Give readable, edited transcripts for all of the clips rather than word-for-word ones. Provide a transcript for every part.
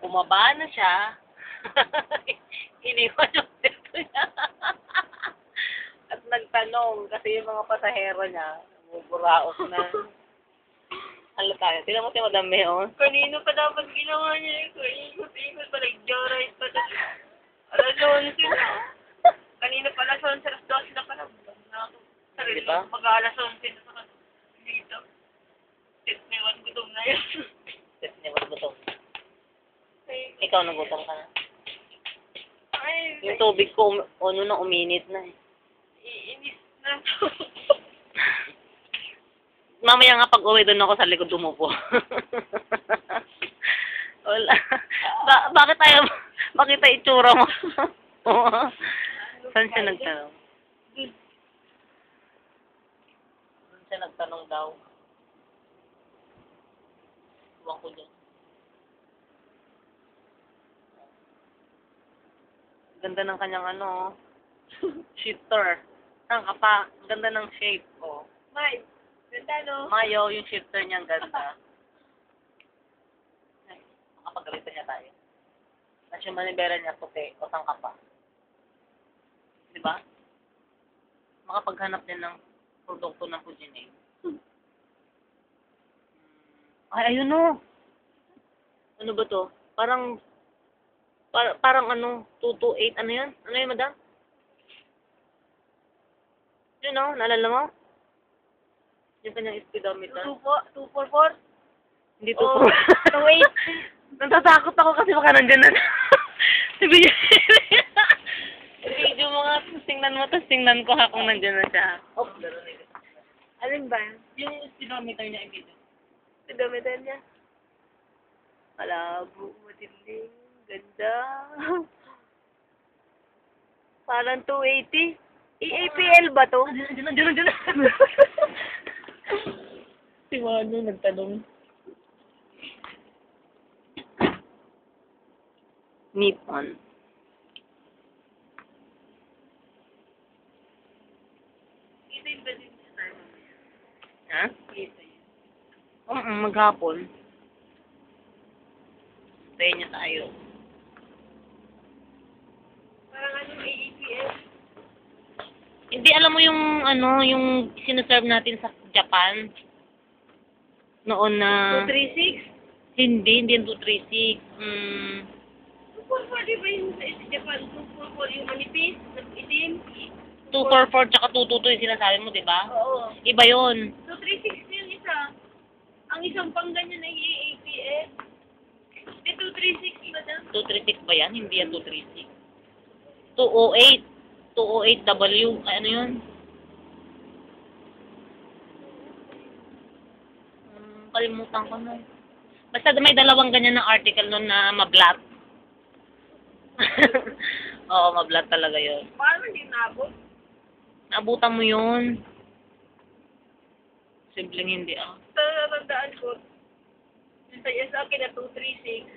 bumaba na siya. Iniwan yung seto niya. At nagtanong kasi yung mga pasahero niya, buburaot na. Ano tayo? Tignan mo si Madam Meon. Kanino pa dapat ginawa niya yun? Ikot-ikot pa, nag-joyride pa. Alas 11 na. Kanino pa alas 11, alas 12 na pala. Di ba? Mag-alas 11 na sa dito. Tip ni Juan, gutom na yun. Tip niya, wala gutom. Ay, Ikaw nagutom ka na. ay, Yung tubig ko, ano na, uminit na eh. iinis na to. Mamaya nga pag-uwi doon ako sa likod umupo. Wala. Bakit tayo, bakit tayo itsura mo? Saan siya nagtanong? Saan siya nagtanong daw? Huwag ko dyan. Ganda ng kanyang ano, shifter. Saan ka pa? Ganda ng shape, oh. May, ganda no? Mayo, yung shifter niyang ganda. Ay, makapagalitan niya tayo. At yung manibera niya puti, o ka pa. Di ba? Makapaghanap din ng produkto ng Fujining. Ay, ayun o. Ano ba to? Parang ano, 228, ano yun? Ano yun, madam? Yun o, naalala mo? Yung kanyang speedometer. 244? Hindi Oh, 228. Natatakot ako kasi baka nandyan na. Sabi niya, video mo nga, tapos tingnan ko ha kung nandyan na siya. Oh, Alin ba? yung speedometer niya, i-video. Speedometer niya? Malabo, matindi. Ganda. Parang 280. EAPL ba to? Diyan. Si Mano nagtanong. Nippon. Ito yung balin niya tayo. Ha? Maghapon. Stay niya tayo. Parang ano, EAPL? Hindi, alam mo yung, ano, yung sinaserve natin sa Japan? Noon na... 236? Hindi yung 236. 244 di ba yung sa Japan? 244 yung manipis? Itim? 244 tsaka 222 yung sinasabi mo, di ba? Oo. Iba yun. 236 yung isa. Ang isang pang ganyan ay EAPL. Di 236 ba dyan? 236 ba yan? Hindi yan 236. 208. 208W. Ay, ano yun? Kalimutan ko na. Basta may dalawang ganyan na article nun na mablat. Oo, mablat talaga yun. Paano hindi nabot? Naabutan mo yun. Simpleng hindi ah. Sa natandaan ko, sa akin na 236.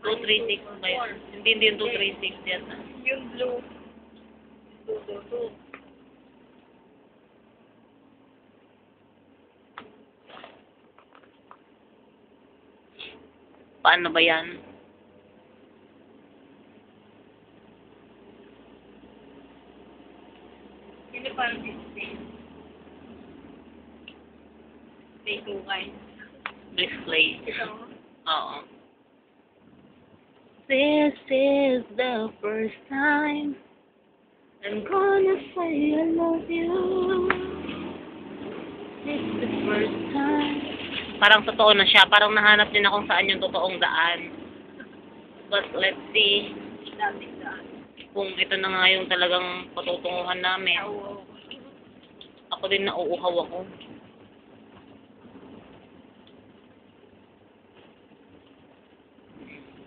236 ba yun? Hindi yung 236 yan. Yung blue. 222. Paano ba yan? Hindi parang display. May tungkay. Display. Ito. Oo. This is the first time I'm gonna say I love you. It's the first time. Parang totoo na siya. Parang nahanap din akong saan yung totoong daan. But let's see Dating daan. kung ito na nga yung talagang patutunguhan namin. Oo. Ako din nauuhaw ako.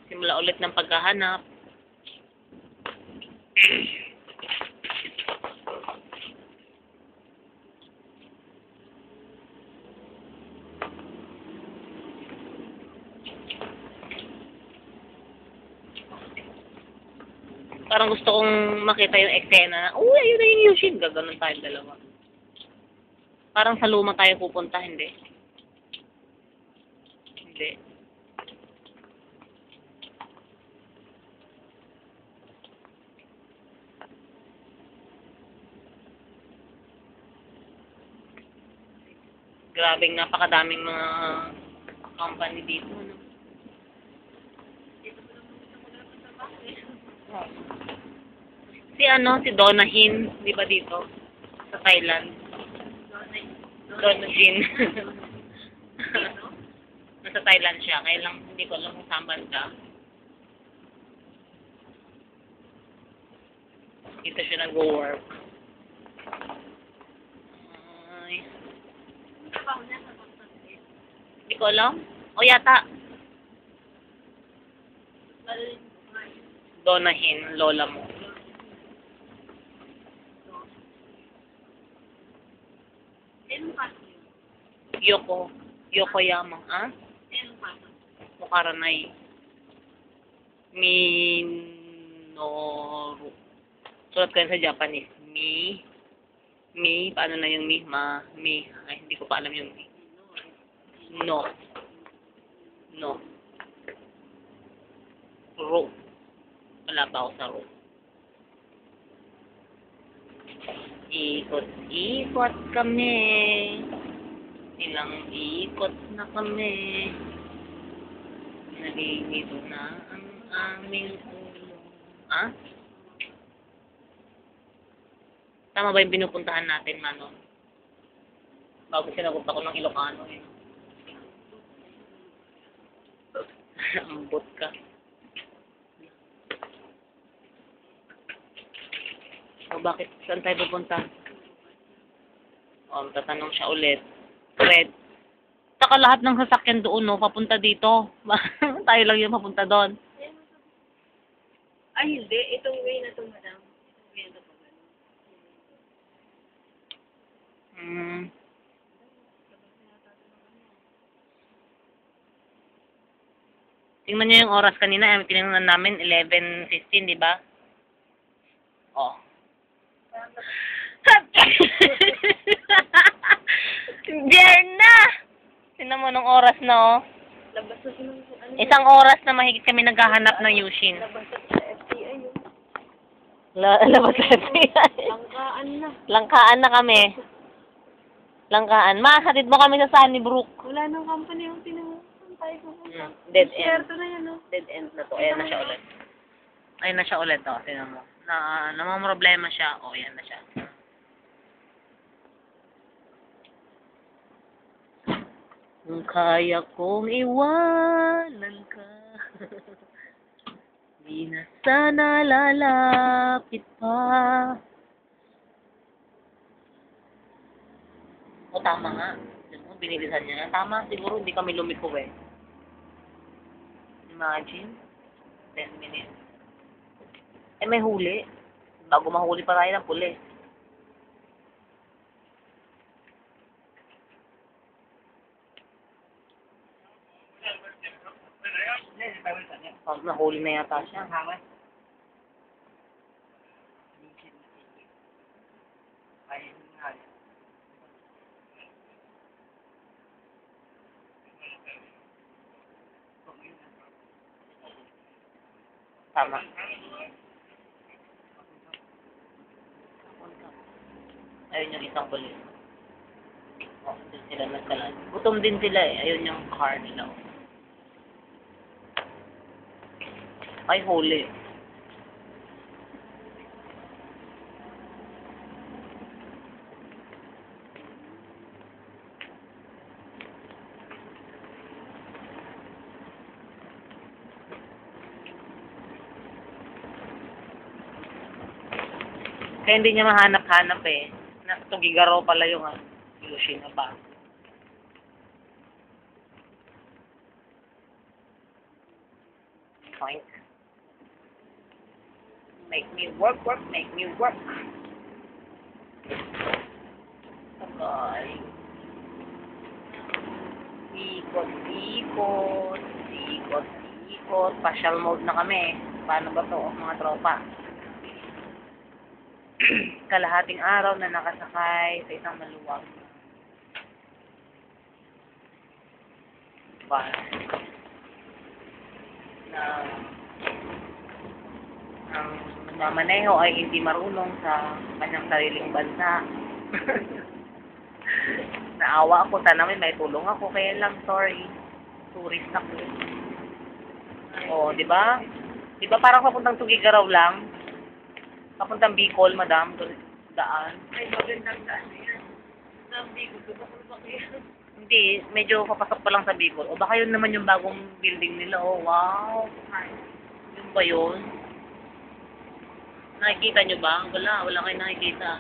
Simula ulit ng paghahanap. Parang gusto kong makita yung eksena na, uy, ayun na yung Yushin. Gaganon tayo dalawa. Parang sa luma tayo pupunta, hindi? Hindi. Grabing napakadaming mga company dito, no? Si Donna Hin, di ba dito? Sa Thailand. Donna Jin. Nasa Thailand siya, kaya lang hindi ko alam kung saan banda. Dito siya nag-work. Ay. Hindi ko alam. O yata. Donna Hin, lola mo. Yokoyama, ah? Mukaranay. Minoru. Sulat ko yan sa Japanese. Paano na yung ay, hindi ko pa alam yung mi. No. Ro. Wala pa ako sa ro. Ikot-ikot kami. Ilang ikot na kami. Nalilito na ang aming ulo. Ah? Tama ba yung pinupuntahan natin, Manon? Bago sinagot ako ng Ilocano, eh. Ambot ka. O, bakit? Saan tayo pupunta? O, tatanong siya ulit. Red. Saka lahat ng sasakyan doon, no? Papunta dito. Tayo lang yung papunta doon. Ay, hindi. Itong way na ito, madam. Itong way na ito. Tingnan niyo yung oras kanina. Tinignan namin, 11:15, di ba? Oh. Jerna! Tingnan mo nung oras na, oh. Labas na sila. Isang oras na mahigit kami naghahanap ng Yushin. Labas na sa FTI yun. Labas sa FTI. Langkaan na. Langkaan na kami. Langkaan. Mahatid mo kami sa Sunnybrook. Wala nang company yung pinag-antay ko. Dead end. Sierto na yan, no? Dead end na to. Ayan na siya ulit. Ayan na siya ulit, oh. Tingnan mo. Namamroblema siya. Oh, ayan na siya. Kung kaya kong iwanan ka, di na sana lalapit pa. O, tama nga. Binilisan niya. Tama, siguro hindi kami lumiko, eh. Imagine. 10 minutes. Eh, may huli. Bago mahuli pa tayo ng pulis. Pag nahuli na yata siya. Tama. Ayun yung isang pulis. Oh, doon sila nagkalaan. Gutom din sila, eh. Ayun yung car nila. Ay, huli. Kaya hindi niya mahanap-hanap, eh. Tugigaro pala yung Yushin na ba? Point. Make me work, make me work. Okay. Ikot. Partial mode na kami. Paano ba to, mga tropa? Kalahating araw na nakasakay sa isang maluwag bus na ang nagmamaneho ay hindi marunong sa kanyang sariling bansa. Naawa ako. Sana may tulong ako. Kaya lang, sorry. Tourist ako. Oo, di ba? Di ba parang papuntang Tugigaraw lang? Papuntang Bicol, madam. Daan. Ay, magandang daan na yan. Sabi ko, doon ba kayo? Hindi, medyo papasok pa lang sa Bicol. O baka yun naman yung bagong building nila. Oh, wow. Yun ba yun? Nakikita nyo ba? Wala kayo nakikita.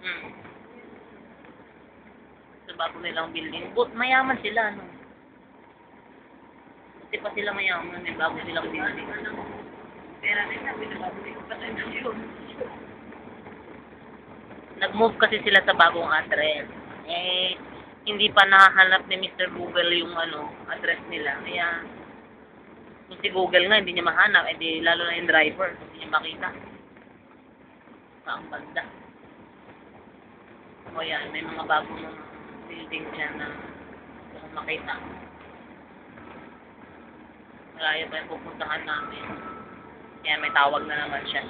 Hmm. Sa bago nilang building. Mayaman sila, no? Kasi pa sila mayaman. May bago silang building. Pera na sabi na bago yung patay na yun. Nag-move kasi sila sa bagong address. Eh, hindi pa nakahanap ni Mr. Google yung address nila. Kaya, kung si Google nga hindi niya mahanap, edi lalo na yung driver, hindi niya makita. Sa ang banda. O yan, may mga bagong building dyan na gusto kong makita. Malayo pa yung pupuntahan namin. Kaya may tawag na naman siya.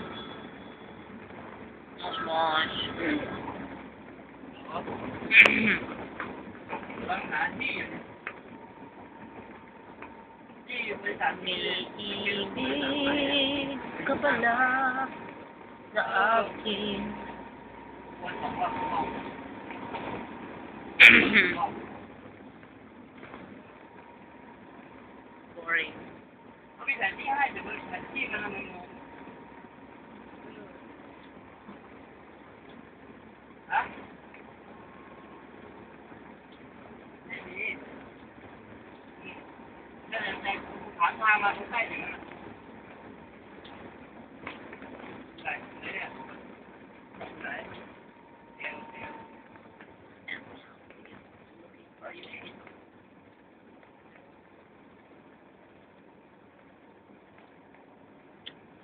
Mosh. Umiibig ka pala sa akin. Boring.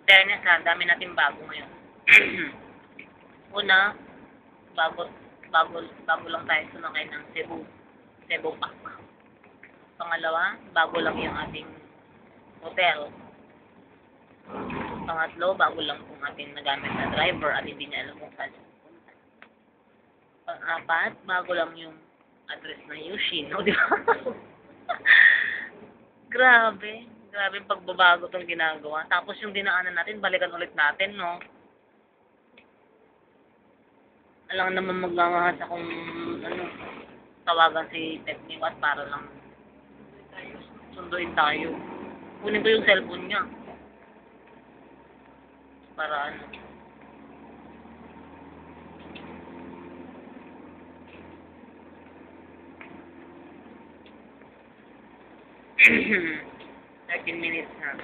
Fairness lang, dami natin bago ngayon. Una, bago lang tayo sumakay ng Cebu Pack. Pangalawa, bago lang yung ating hotel. Pangatlo, bago lang kung ating nagamit na driver at hindi niya alam kung saan siya pupunta. Pang-apat, bago lang yung address ng Yushin, no? Di ba? Grabe yung pagbabago tong ginagawa. Tapos yung dinaanan natin, balikan ulit natin, no? Alam naman magangahas akong, tawagan si Techniwat para lang sunduin tayo. Kunin ko yung cellphone niya. Para ano. 13 minutes na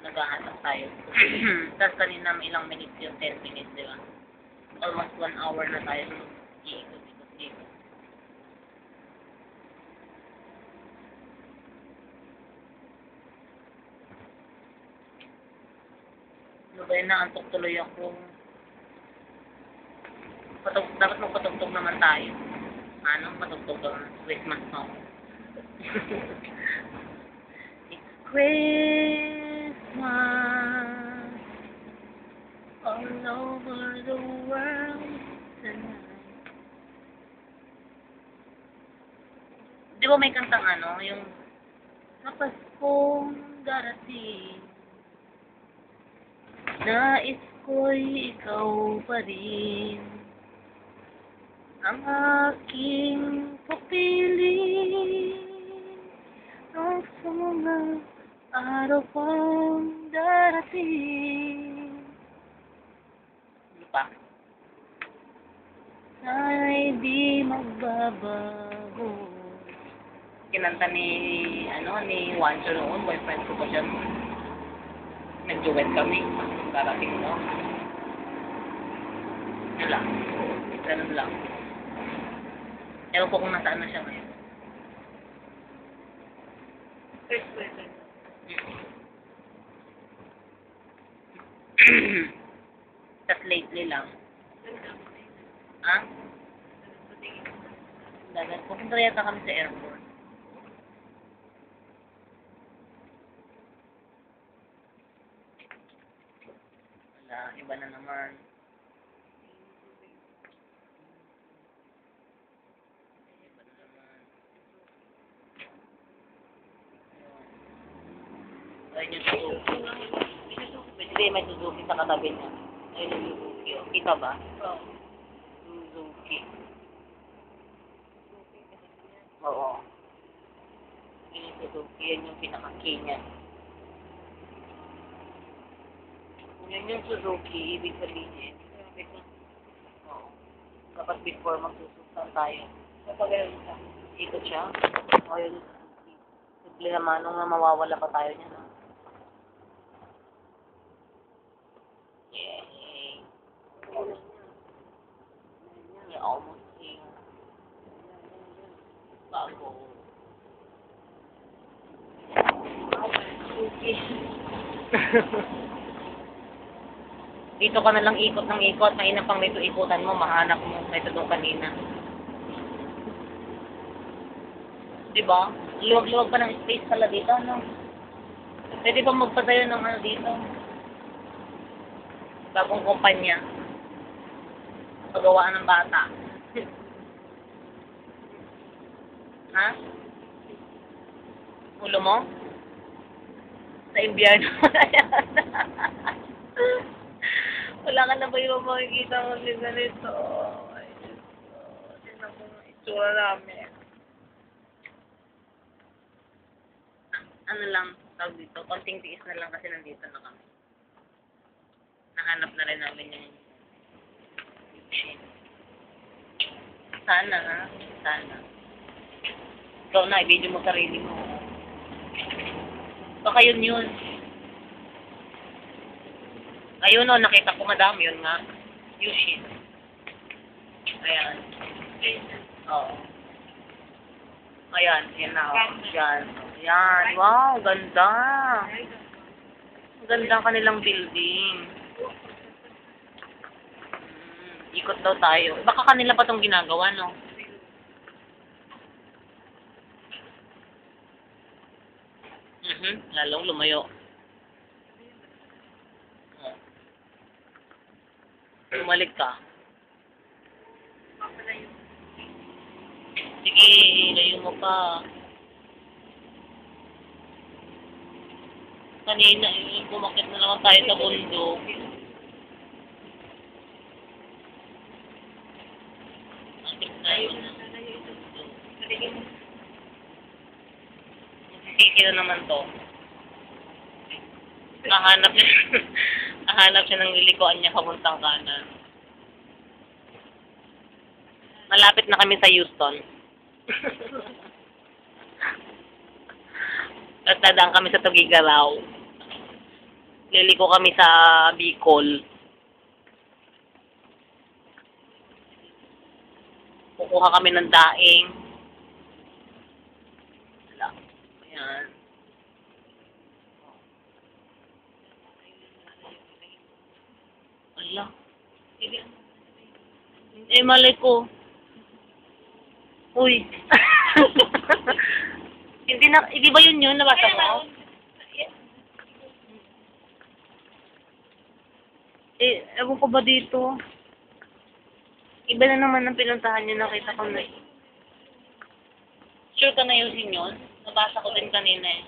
naghahanap tayo. Tapos kanina may ilang minutes yung 10 minutes, di ba? Almost 1 hour na tayo iikot. Ano ba yun, naantok tuloy ako. Dapat magpatugtog naman tayo. Patugtog ang Christmas song. It's Christmas all over the world tonight. Di ba may kantang yung Paskong darating, nais ko'y ikaw pa rin ang aking pupili. Ang sa mga araw pang darating. Ano pa? Sana'y di magbabago. Kinanta ni Wancho noon, boyfriend ko pa siya. Nag-duet kami. Darating mo. Yun lang. Ganun lang. Ewan ko kung nasaan na siya ngayon. First question. Tapos lately lang. Ha? Dagat. Pupunta yata kami sa airport. iba na naman. Iba na naman. Ayun yung Suzuki. Hindi, may Suzuki sa katabi niya. Ayun yung Suzuki. Oh. Kita ba? Oo. Suzuki. Oo. Yun yung Suzuki. Yan yung pinaka-key niya. Yun yung Suzuki. Ibig sabihin. Oo. Dapat before magsusunod tayo. Kapag ganun siya. Ikot siya. O yun yung Suzuki. Simple naman nung mawawala pa tayo niya. No? Yay. Yeah, almost here. Bago. Dito ka na lang ikot ng ikot. Mainam pang may ikutan mo. Mahanap mo. Ito doon kanina. Diba? Luwag-luwag pa ng space pala dito, no? Pwede ba magpatayo ng ano dito? Bagong kumpanya. Pagawaan ng bata. Ha? Ulo mo? Sa imbiyerno na yan. Wala ka na ba yung makikita mo din ganito? Ay, Diyos ko. Tingnan mo ang itsura namin. Ano lang, tawag dito, konting tiis na lang kasi nandito na kami. Nahanap na rin namin yung machine. Sana, ha? Sana. Ikaw na, i-video mo sarili mo. Baka yun yun. Ayun o, nakita ko madam, yun nga. Yushin. Ayan. Oo. Ayan, yan na. Yan. Ayan. Wow, ganda. Ganda ang kanilang building. Ikot daw tayo. Baka kanila pa itong ginagawa, no? Lalong lumayo. Bumalik ka. Sige, layo mo pa. Kanina, bumakit na naman tayo sa bundok. Akit tayo na. Masisiki na naman to. Nahanap niya. Nahanap siya ng lilikuan niya papuntang kanan. Malapit na kami sa Houston. At dadaan kami sa Tugigaraw. Liliko kami sa Bicol. Kukuha kami ng daing. Wala. Ayan. Wala. Eh, malay ko. Uy. Hindi ba yun yun? Nabasa mo? Eh, ewan ko ba dito? Iba na naman ang pinuntahan niyo, nakita ko na. Sure ka na yun yun? Nabasa ko din kanina eh.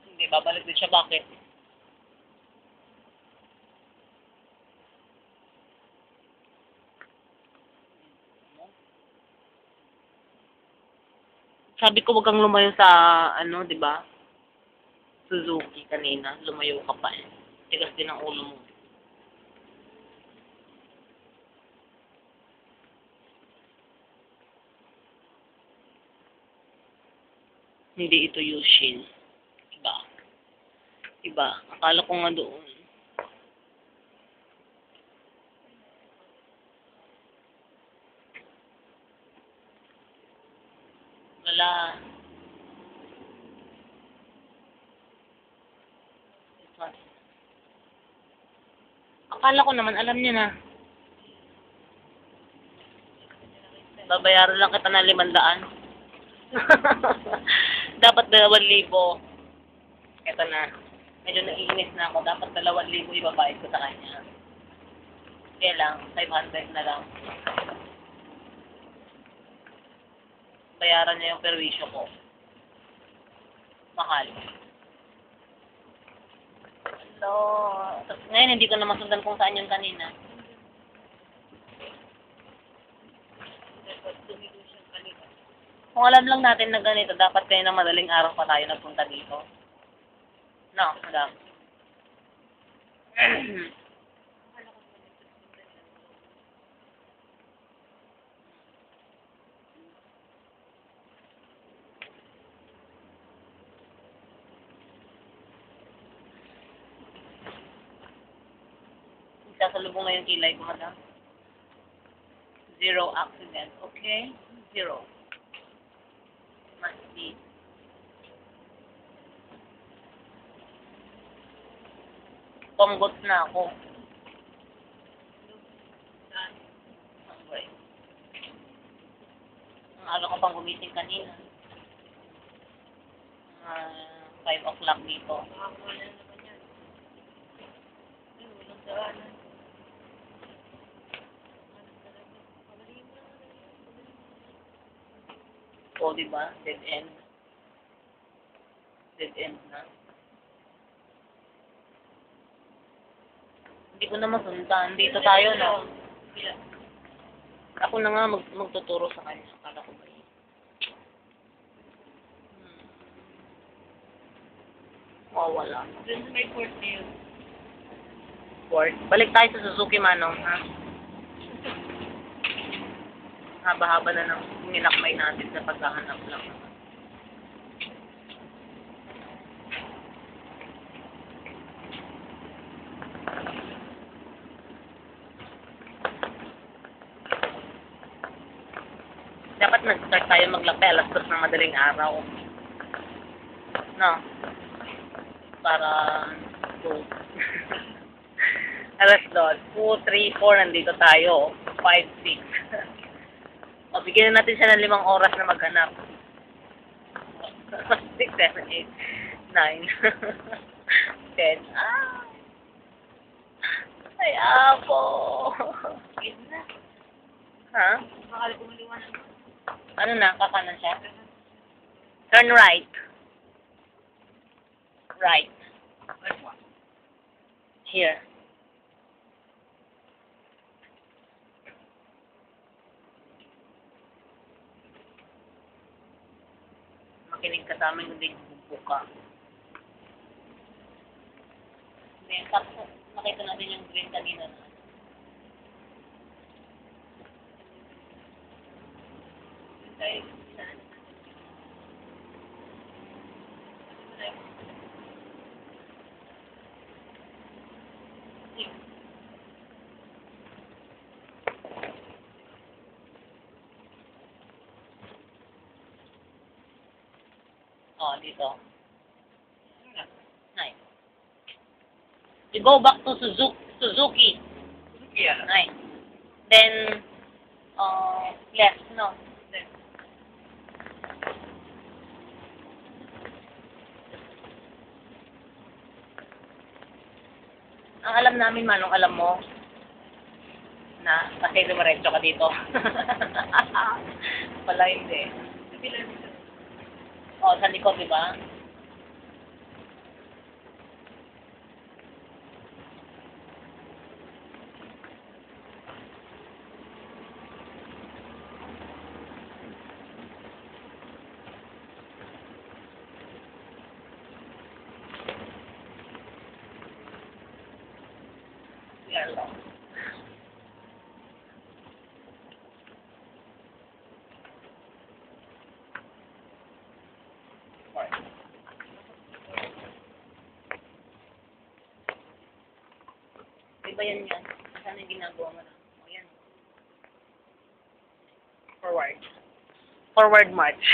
Hindi, babalik din siya. Bakit? Sabi ko wag kang lumayo sa, ano, di ba? Suzuki kanina. Lumayo ka pa eh. Tigas din ang ulo mo. Hindi ito Yushin. Iba. Iba. Akala ko nga doon. Wala. Akala ko naman alam niya na. Babayaran lang kita ng 500. Dapat 2,000. Ito na. Medyo naiinis na ako. Dapat 2,000 ibabayad ko sa kanya. Kaya lang, 500 na lang. Bayaran niya yung perwisyo ko. Mahal. So, ngayon hindi ko na masundan kung saan yung kanina. Kung alam lang natin na ganito, dapat kayo na madaling araw pa tayo nagpunta dito. No, madam. Sasalubong na yung kilay ko, madam. 0 accident, okay? 0. Must be. Panggot na ako. Okay. Ang aga ko pang gumising kanina. 5 o'clock dito. O, diba? Dead end. Dead end na. Hindi ko na masundan. Dito tayo, no? Ako na nga magtuturo sa kanya. Kala ko ba yun? Wala. Dun sa may court na yun. Word. Balik tayo sa Suzuki, Manong, ha? Haba-haba na ng ninakmay natin sa paghahanap lang. Dapat nag-start tayo maglakbay alas 2 ng madaling araw. No? Para go. Alas 2, 2, 3, 4, nandito tayo. 5, 6. O, bigyan natin siya ng 5 oras na maghanap. 6, 7, 8, 9, 10. Ah! Ay, apo! Ha? Bakal kumaliwanag. Ano na? Kakanan siya? Turn right. Right. Here. Makinig ka sa amin, hindi bubuka. Then, tapos nakita natin yung green kanina na. Oh, dito. Nice. You go back to Suzuki. Yeah. Nice. Then, left, no? Left. Ang alam namin, Manong, alam mo, na kasi dumiretso ka dito. Wala hindi. Oh, sa likod, di ba? Yan lang. Iba yan yan. Saan yung ginagawa mo na? O yan. Forward. Forward march.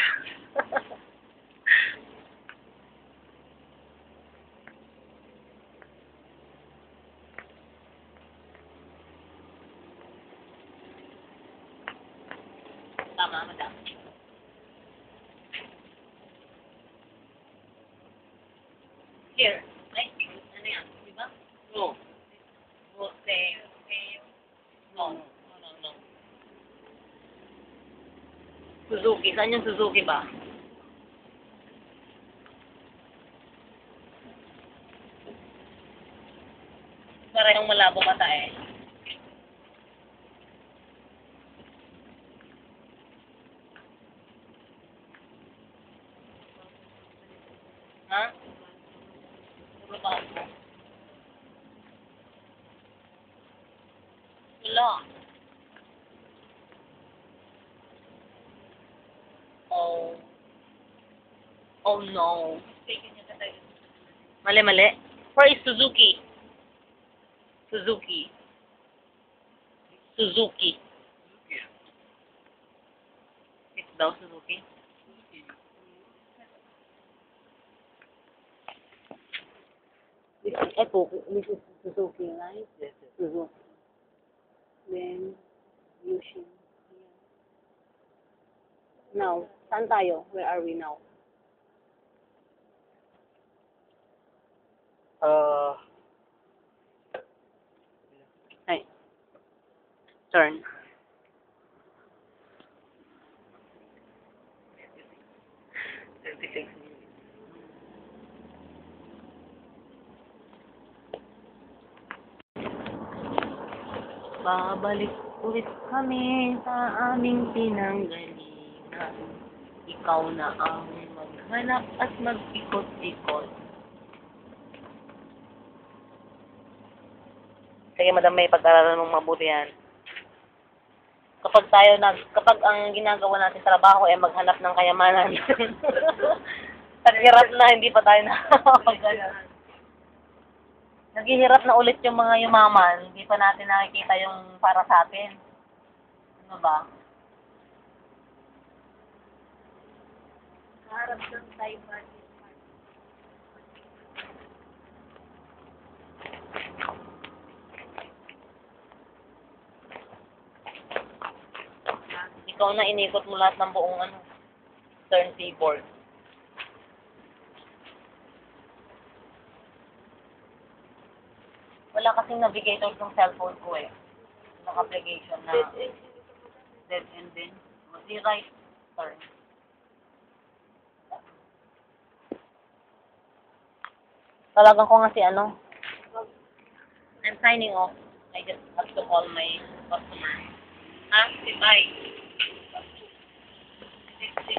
Tama, madam. Suzuki. Saan yung Suzuki ba? Parehong malabo mata eh. Ha? Ano ba ako? Wala. Oh. Oh no. Mali, mali. Where is Suzuki? Suzuki. Suzuki. It's daw Suzuki. This is Suzuki, right? Yes, yes. Suzuki. Then, Yushin. Now, saan tayo? Where are we now? Ay. Turn. Babalik ulit kami sa aming pinanggalingan. Ikaw na ang maghanap at mag-ikot-ikot. Sige, madam, may pag-aralan mong mabuti yan. Kapag ang ginagawa natin sa trabaho ay maghanap ng kayamanan. Naghihirap na, hindi pa tayo nakakapagano. Naghihirap na ulit yung mga yumaman, hindi pa natin nakikita yung para sa atin. Ano ba? Harap ng Taiwan. Ikaw na inikot mo lahat ng buong turntable. Wala kasing navigator ng cellphone ko eh. Naka-application na dead end din. Di right turn. Talagang ko nga si I'm signing off. I just have to call my customer. Ha? Si Bye.